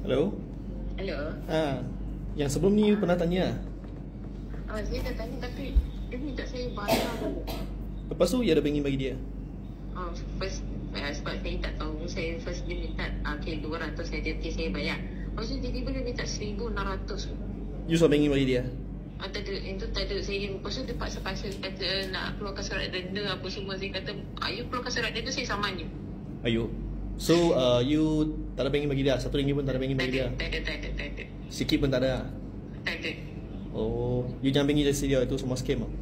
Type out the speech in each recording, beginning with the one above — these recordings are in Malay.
Hello? Hello. Yang sebelum ni you pernah tanya. Saya dah tanya tapi dia minta saya bayar dulu. Lepas tu you ada ingin bagi dia? First, sebab saya tak tahu. Saya first dia minta okay, 200 saya bayar. Lepas tu tiba-tiba dia minta 1,600. You sudah ingin bagi dia? Tak ada, itu tak ada. Lepas tu dia paksa-paksa kata nak keluarkan surat denda apa semua. Saya kata, you keluarkan surat denda, saya saman you. Ayo. So you tak ada ingin bagi dia? RM1 pun tak ada ingin bagi dia? Tak ada. Sikit pun tak ada? Tak ada. Oh, you jangan ingin dia, itu semua scam lah.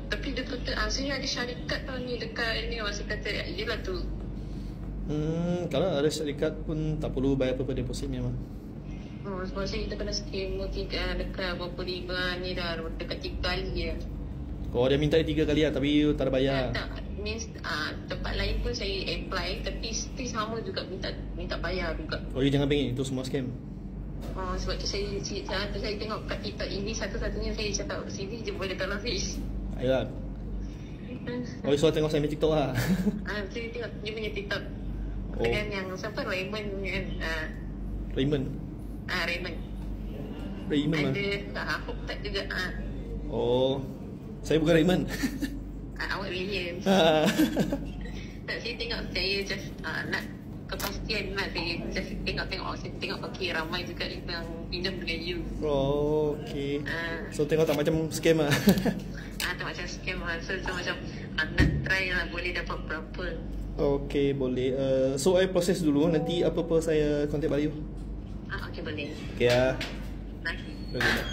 Tapi dia kata, saya ada syarikat tau ni dekat ni. Saya kata, yelah tu. Kalau ada syarikat pun tak perlu bayar apa-apa deposit memang. Sebab saya kita kena scam dekat berapa riba ni dah dekat 3 kali ya. Oh, dia minta 3 kali lah tapi you tak ada bayar. Tak, means tempat lain pun saya apply tapi still sama juga minta bayar juga. Oh, you jangan pengen itu semua scam. Sebab tu saya tengok kat TikTok ini satu-satunya saya cakap sini je boleh tolong Fiz. Ayolah. Oh, you suruh tengok saya punya TikTok lah. Saya tengok dia punya TikTok. Dengan yang siapa Raymond kan. Raymond. Raymond Raymond ada Hope tak juga. Oh, saya bukan Raymond. Awak William. Tak, saya tengok saya just nak kepastian lah. Saya just tengok okay, ramai juga yang pinjam dengan you. Oh, okay. So tengok tak macam scam lah. Tak macam scam lah. So macam nak try lah boleh dapat berapa. Okay, boleh. So I proses dulu. Nanti apa-apa saya contact balik you. Okay, boleh. Okay lah. Lagi. Okay.